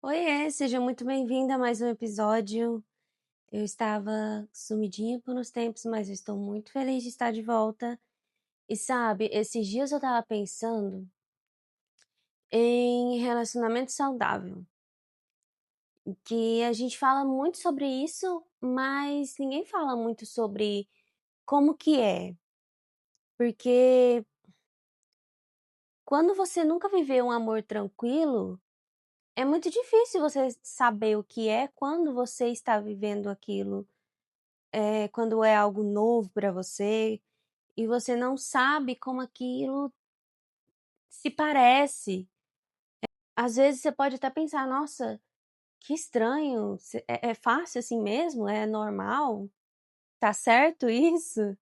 Oiê, seja muito bem-vinda a mais um episódio. Eu estava sumidinha por uns tempos, mas eu estou muito feliz de estar de volta. E sabe, esses dias eu estava pensando em relacionamento saudável, que a gente fala muito sobre isso, mas ninguém fala muito sobre como que é. Porque quando você nunca viveu um amor tranquilo, é muito difícil você saber o que é quando você está vivendo aquilo. Quando é algo novo para você e você não sabe como aquilo se parece. Às vezes você pode até pensar: "Nossa, que estranho, é fácil assim mesmo? É normal? Tá certo isso?".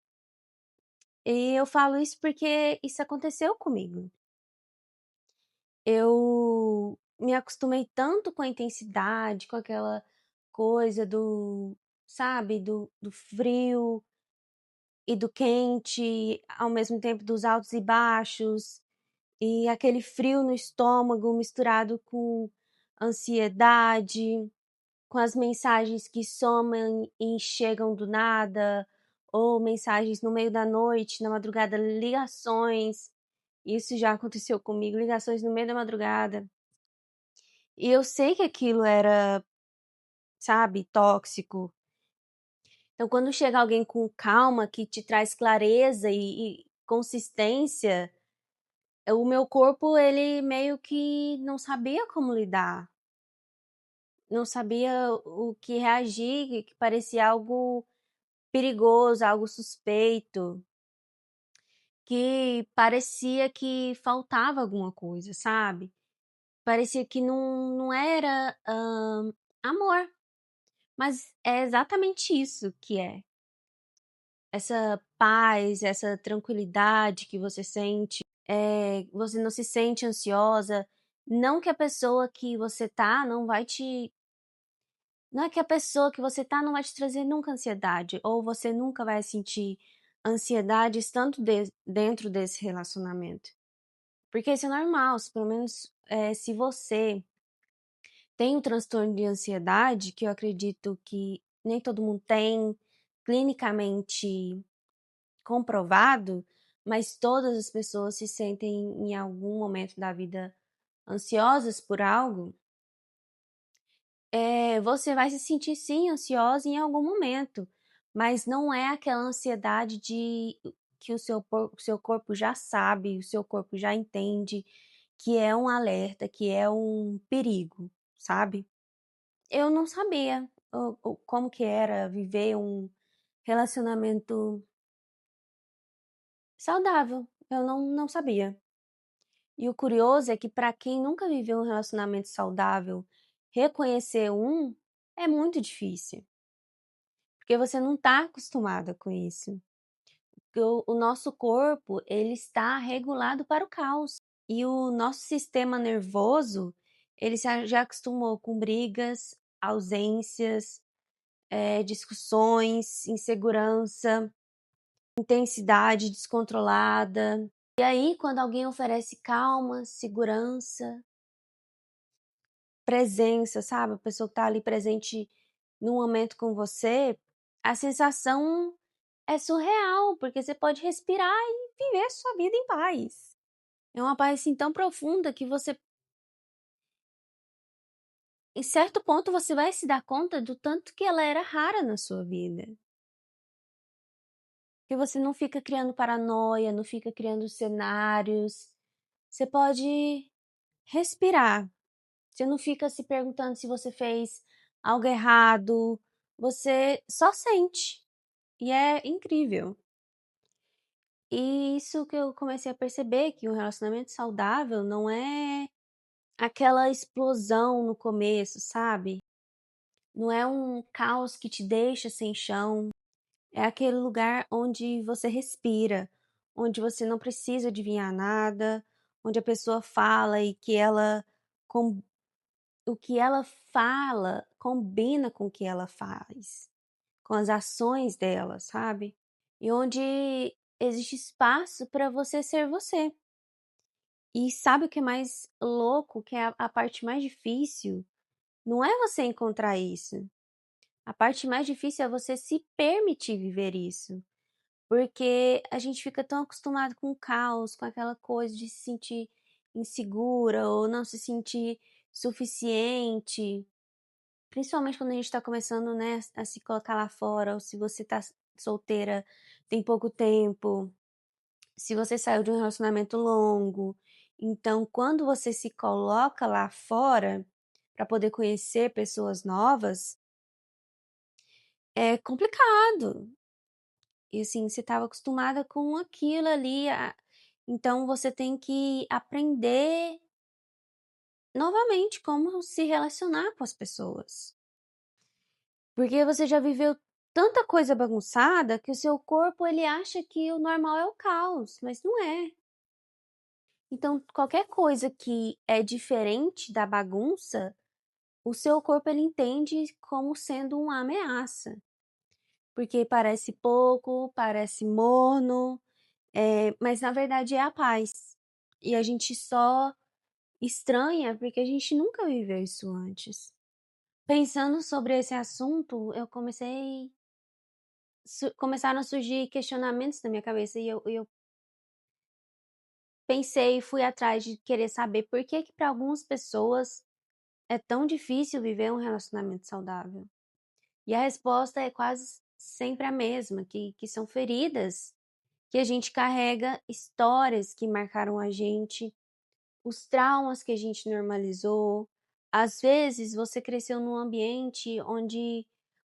E eu falo isso porque isso aconteceu comigo. Eu me acostumei tanto com a intensidade, com aquela coisa do, sabe, do frio e do quente, ao mesmo tempo dos altos e baixos. E aquele frio no estômago misturado com ansiedade, com as mensagens que somem e chegam do nada, ou mensagens no meio da noite, na madrugada, ligações. Isso já aconteceu comigo, ligações no meio da madrugada. E eu sei que aquilo era, sabe, tóxico. Então, quando chega alguém com calma, que te traz clareza e consistência, o meu corpo, ele meio que não sabia como lidar, não sabia o que reagir, que parecia algo perigoso, algo suspeito, que parecia que faltava alguma coisa, sabe. Parecia que não era, amor, mas é exatamente isso que é. Essa paz, essa tranquilidade que você sente. Você não se sente ansiosa, não que a pessoa que você tá não é que a pessoa que você tá não vai te trazer nunca ansiedade, ou você nunca vai sentir ansiedade estando dentro desse relacionamento. Porque isso é normal, se pelo menos, se você tem um transtorno de ansiedade, que eu acredito que nem todo mundo tem, clinicamente comprovado, mas todas as pessoas se sentem em algum momento da vida ansiosas por algo, você vai se sentir sim ansiosa em algum momento, mas não é aquela ansiedade de que o seu corpo já sabe, o seu corpo já entende que é um alerta, que é um perigo, sabe. Eu não sabia o como que era viver um relacionamento saudável, eu não sabia. E o curioso é que para quem nunca viveu um relacionamento saudável, reconhecer um é muito difícil, porque você não está acostumada com isso. Porque o nosso corpo, ele está regulado para o caos. E o nosso sistema nervoso, ele já acostumou com brigas, ausências, discussões, insegurança, intensidade descontrolada. E aí, quando alguém oferece calma, segurança, presença, sabe, a pessoa que tá ali presente no momento com você, a sensação é surreal, porque você pode respirar e viver sua vida em paz. É uma paz, assim, tão profunda que você em certo ponto você vai se dar conta do tanto que ela era rara na sua vida. Que você não fica criando paranoia, não fica criando cenários, você pode respirar. Você não fica se perguntando se você fez algo errado, você só sente. E é incrível. E isso que eu comecei a perceber, que um relacionamento saudável não é aquela explosão no começo, sabe? Não é um caos que te deixa sem chão. É aquele lugar onde você respira, onde você não precisa adivinhar nada, onde a pessoa fala e que ela com o que ela fala combina com o que ela faz, com as ações dela, sabe? E onde existe espaço para você ser você. E sabe o que é mais louco, que é a parte mais difícil? não é você encontrar isso. A parte mais difícil é você se permitir viver isso. Porque a gente fica tão acostumado com o caos, com aquela coisa de se sentir insegura ou não se sentir suficiente. Principalmente quando a gente tá começando, né, a se colocar lá fora, ou se você tá solteira tem pouco tempo, se você saiu de um relacionamento longo. Então, quando você se coloca lá fora para poder conhecer pessoas novas, é complicado. E assim, você estava acostumada com aquilo ali, então você tem que aprender novamente como se relacionar com as pessoas. Porque você já viveu tanta coisa bagunçada que o seu corpo ele acha que o normal é o caos, mas não é. Então, qualquer coisa que é diferente da bagunça, o seu corpo ele entende como sendo uma ameaça. Porque parece pouco, parece mono, mas na verdade é a paz. E a gente só estranha porque a gente nunca viveu isso antes. Pensando sobre esse assunto, começaram a surgir questionamentos na minha cabeça e eu pensei e fui atrás de querer saber por que que para algumas pessoas é tão difícil viver um relacionamento saudável. E a resposta é quase sempre a mesma, que são feridas, que a gente carrega, histórias que marcaram a gente, os traumas que a gente normalizou. Às vezes você cresceu num ambiente onde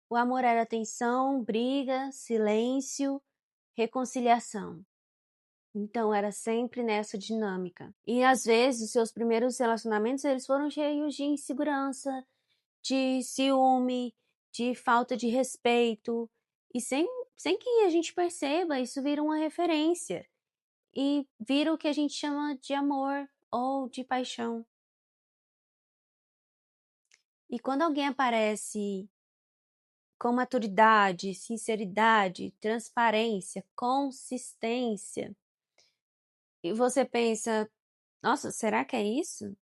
o amor era tensão, briga, silêncio, reconciliação. Então era sempre nessa dinâmica. E às vezes os seus primeiros relacionamentos eles foram cheios de insegurança, de ciúme, de falta de respeito. E sem que a gente perceba, isso vira uma referência. E vira o que a gente chama de amor ou de paixão. E quando alguém aparece com maturidade, sinceridade, transparência, consistência, e você pensa, nossa, será que é isso?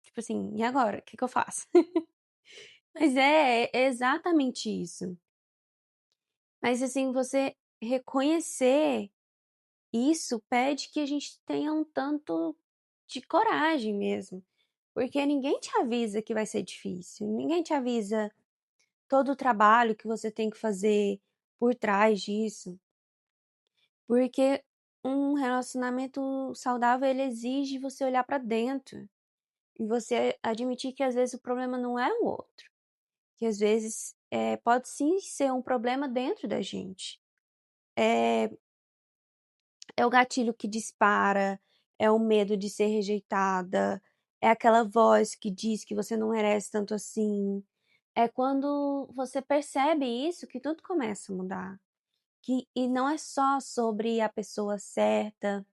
Tipo assim, e agora? O que eu faço? Mas é exatamente isso. Mas assim, você reconhecer isso pede que a gente tenha um tanto de coragem mesmo. Porque ninguém te avisa que vai ser difícil, ninguém te avisa todo o trabalho que você tem que fazer por trás disso. Porque um relacionamento saudável, ele exige você olhar para dentro e você admitir que às vezes o problema não é o outro, que às vezes pode sim ser um problema dentro da gente. É, é o gatilho que dispara, é o medo de ser rejeitada, é aquela voz que diz que você não merece tanto assim. É quando você percebe isso que tudo começa a mudar. E não é só sobre a pessoa certa,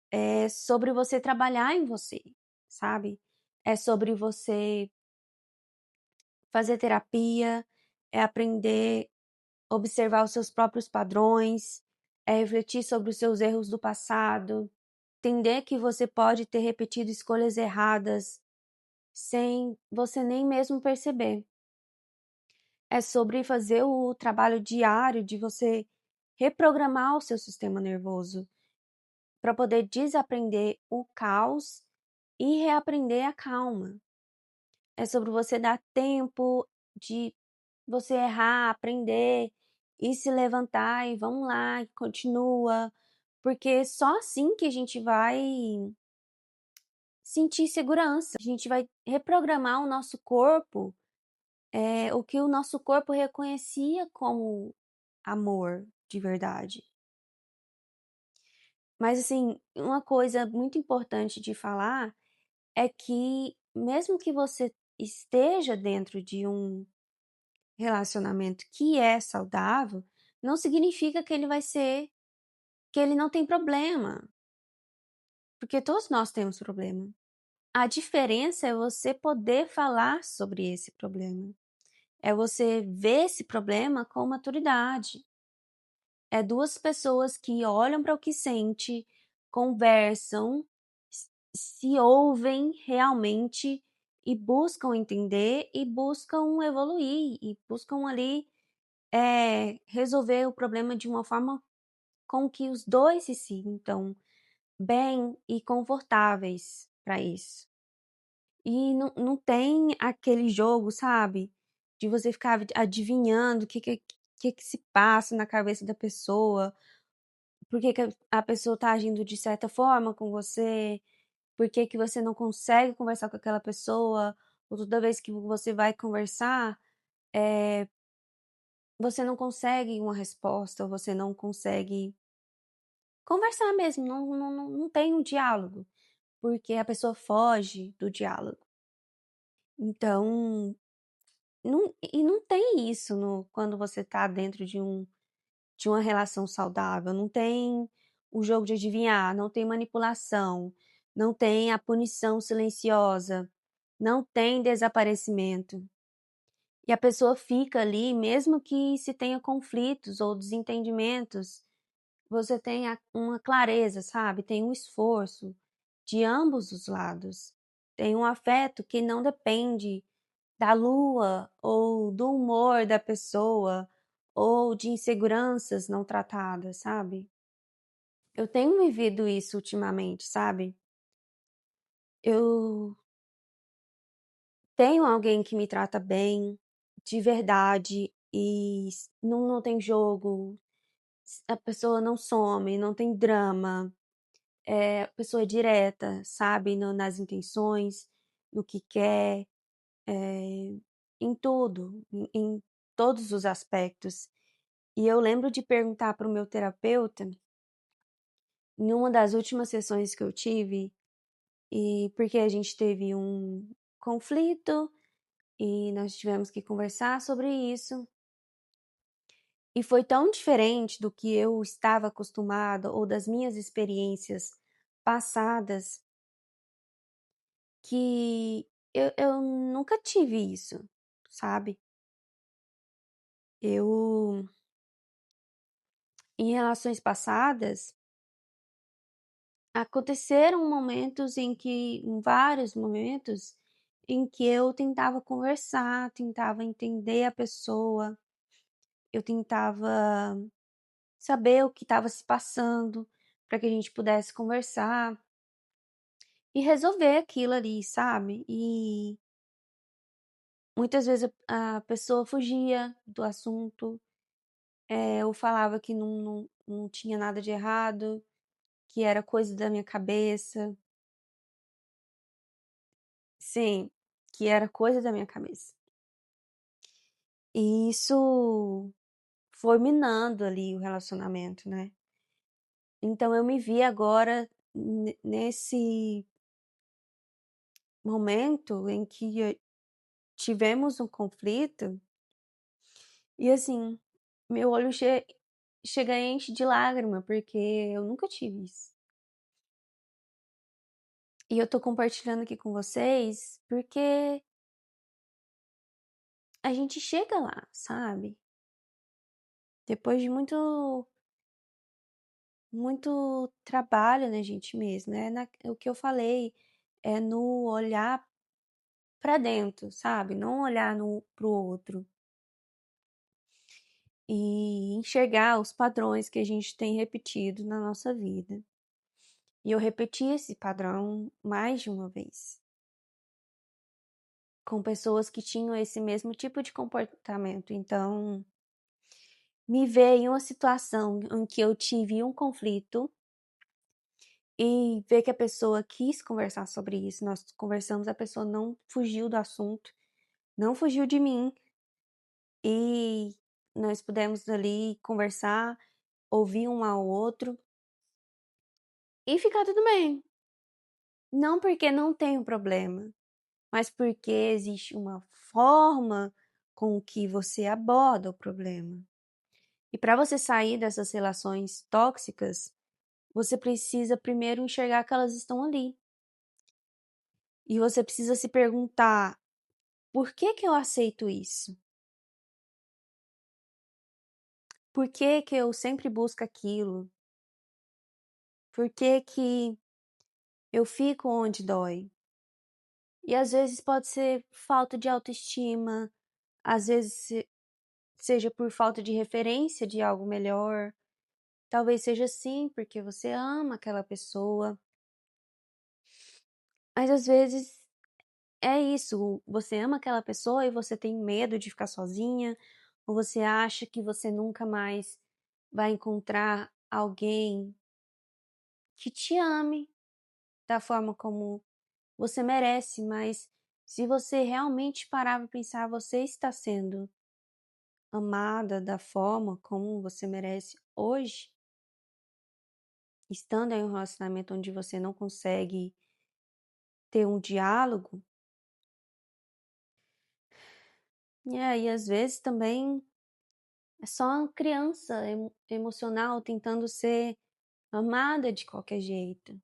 é sobre você trabalhar em você, sabe? É sobre você fazer terapia, é aprender a observar os seus próprios padrões, é refletir sobre os seus erros do passado, entender que você pode ter repetido escolhas erradas sem você nem mesmo perceber. É sobre fazer o trabalho diário de você reprogramar o seu sistema nervoso para poder desaprender o caos e reaprender a calma. É sobre você dar tempo de você errar, aprender e se levantar e vamos lá, continua, porque só assim que a gente vai sentir segurança. A gente vai reprogramar o nosso corpo, o que o nosso corpo reconhecia como amor de verdade. Mas assim, uma coisa muito importante de falar é que mesmo que você esteja dentro de um relacionamento que é saudável, não significa que ele vai ser, que ele não tem problema, porque todos nós temos problema. A diferença é você poder falar sobre esse problema. É você ver esse problema com maturidade. É duas pessoas que olham para o que sente, conversam, se ouvem realmente e buscam entender e buscam evoluir e buscam ali resolver o problema de uma forma com que os dois se sintam bem e confortáveis para isso. E não tem aquele jogo, sabe, de você ficar adivinhando o que se passa na cabeça da pessoa, por que que a pessoa tá agindo de certa forma com você, por que que você não consegue conversar com aquela pessoa, ou toda vez que você vai conversar, você não consegue uma resposta, ou você não consegue conversar mesmo, não tem um diálogo, porque a pessoa foge do diálogo. Então, não tem isso quando você tá dentro de uma relação saudável, não tem o jogo de adivinhar, não tem manipulação, não tem a punição silenciosa, não tem desaparecimento. E a pessoa fica ali, mesmo que se tenha conflitos ou desentendimentos, você tem uma clareza, sabe? Tem um esforço de ambos os lados. Tem um afeto que não depende da lua ou do humor da pessoa ou de inseguranças não tratadas, sabe? Eu tenho vivido isso ultimamente, sabe? Eu tenho alguém que me trata bem, de verdade, e não tem jogo, a pessoa não some, não tem drama, a pessoa é direta, sabe? Nas intenções, no que quer, em tudo, em todos os aspectos. E eu lembro de perguntar para o meu terapeuta, numa das últimas sessões que eu tive, e porque a gente teve um conflito e nós tivemos que conversar sobre isso. E foi tão diferente do que eu estava acostumada ou das minhas experiências passadas que eu nunca tive isso, sabe? Eu, em relações passadas, aconteceram momentos em vários momentos, em que eu tentava conversar, tentava entender a pessoa, eu tentava saber o que estava se passando, para que a gente pudesse conversar e resolver aquilo ali, sabe? E muitas vezes a pessoa fugia do assunto, ou falava que não tinha nada de errado, que era coisa da minha cabeça. Sim, que era coisa da minha cabeça. E isso foi minando ali o relacionamento, né. Então eu me vi agora nesse momento em que tivemos um conflito e, assim, meu olho chega e enche de lágrima, porque eu nunca tive isso. E eu tô compartilhando aqui com vocês, porque a gente chega lá, sabe. Depois de muito trabalho na gente mesmo, né, o que eu falei, é no olhar pra dentro, sabe, não olhar para o outro. E enxergar os padrões que a gente tem repetido na nossa vida. E eu repeti esse padrão mais de uma vez, com pessoas que tinham esse mesmo tipo de comportamento. Então, me ver em uma situação em que eu tive um conflito e ver que a pessoa quis conversar sobre isso, nós conversamos, a pessoa não fugiu do assunto, não fugiu de mim e nós pudemos ali conversar, ouvir um ao outro e ficar tudo bem. Não porque não tem um problema, mas porque existe uma forma com que você aborda o problema. E para você sair dessas relações tóxicas, você precisa primeiro enxergar que elas estão ali. E você precisa se perguntar: por que que eu aceito isso? Por que que eu sempre busco aquilo? Por que que eu fico onde dói? E às vezes pode ser falta de autoestima, às vezes seja por falta de referência de algo melhor, talvez seja sim porque você ama aquela pessoa, mas às vezes é isso, você ama aquela pessoa e você tem medo de ficar sozinha, ou você acha que você nunca mais vai encontrar alguém que te ame da forma como você merece, mas se você realmente parar para pensar, você está sendo amada da forma como você merece hoje, estando em um relacionamento onde você não consegue ter um diálogo, e aí às vezes também é só uma criança emocional tentando ser amada de qualquer jeito.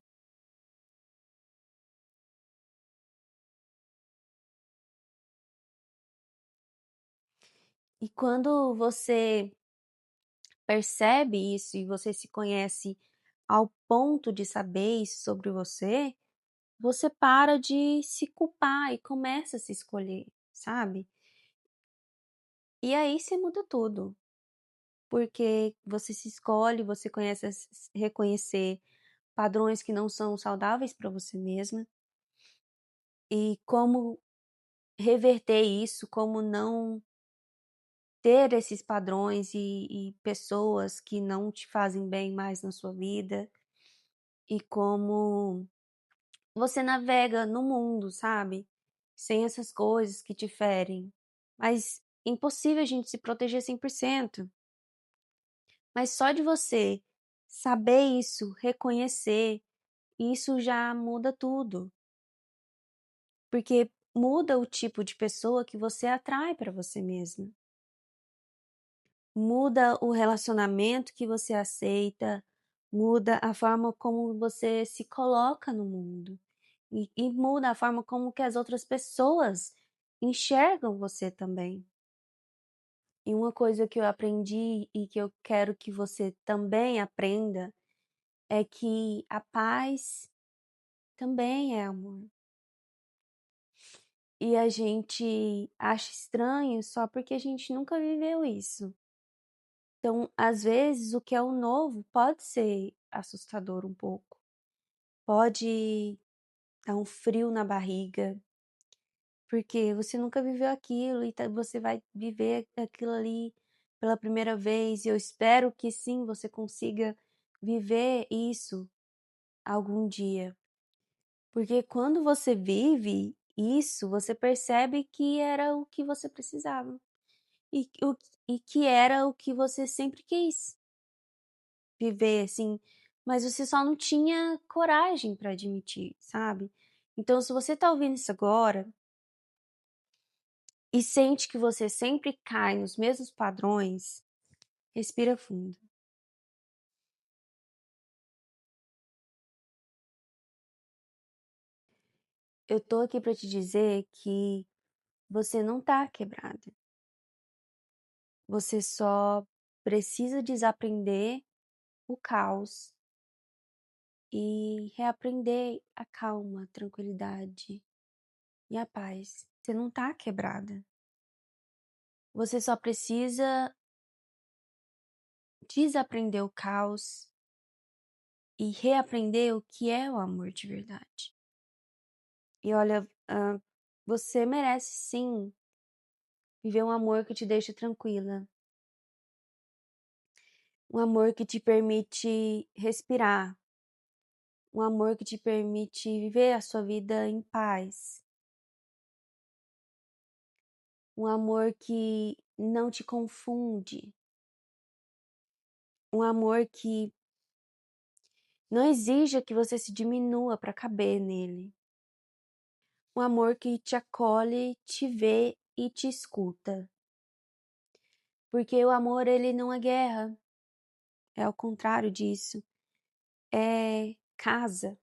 E quando você percebe isso e você se conhece ao ponto de saber isso sobre você, você para de se culpar e começa a se escolher, sabe? E aí você muda tudo, porque você se escolhe, você conhece reconhecer padrões que não são saudáveis para você mesma e como reverter isso, como não ter esses padrões e pessoas que não te fazem bem mais na sua vida e como você navega no mundo, sabe? Sem essas coisas que te ferem. Mas impossível a gente se proteger 100%. Mas só de você saber isso, reconhecer, isso já muda tudo. Porque muda o tipo de pessoa que você atrai para você mesma. Muda o relacionamento que você aceita, muda a forma como você se coloca no mundo e muda a forma como que as outras pessoas enxergam você também. E uma coisa que eu aprendi e que eu quero que você também aprenda é que a paz também é amor. E a gente acha estranho só porque a gente nunca viveu isso. Então, às vezes, o que é o novo pode ser assustador um pouco, pode dar um frio na barriga, porque você nunca viveu aquilo e você vai viver aquilo ali pela primeira vez. E eu espero que sim, você consiga viver isso algum dia, porque quando você vive isso, você percebe que era o que você precisava e, e que era o que você sempre quis viver, assim, mas você só não tinha coragem para admitir, sabe? Então, se você tá ouvindo isso agora e sente que você sempre cai nos mesmos padrões, respira fundo. Eu tô aqui para te dizer que você não tá quebrada. Você só precisa desaprender o caos e reaprender a calma, a tranquilidade e a paz. Você não tá quebrada. Você só precisa desaprender o caos e reaprender o que é o amor de verdade. E olha, você merece sim viver um amor que te deixa tranquila, um amor que te permite respirar, um amor que te permite viver a sua vida em paz, um amor que não te confunde, um amor que não exija que você se diminua para caber nele, um amor que te acolhe, te vê e te escuta. Porque o amor, ele não é guerra, é ao contrário disso, é casa.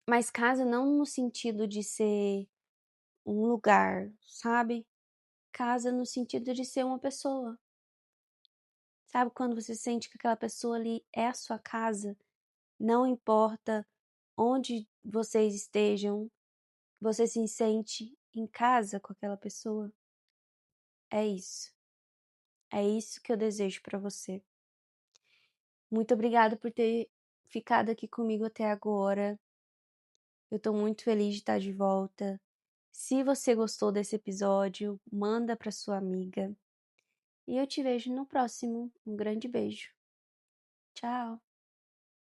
Mas casa não no sentido de ser um lugar, sabe? Casa no sentido de ser uma pessoa. Sabe quando você sente que aquela pessoa ali é a sua casa? Não importa onde vocês estejam, você se sente em casa com aquela pessoa. É isso. É isso que eu desejo pra você. Muito obrigada por ter ficado aqui comigo até agora. Eu tô muito feliz de estar de volta. Se você gostou desse episódio, manda pra sua amiga. E eu te vejo no próximo. Um grande beijo. Tchau.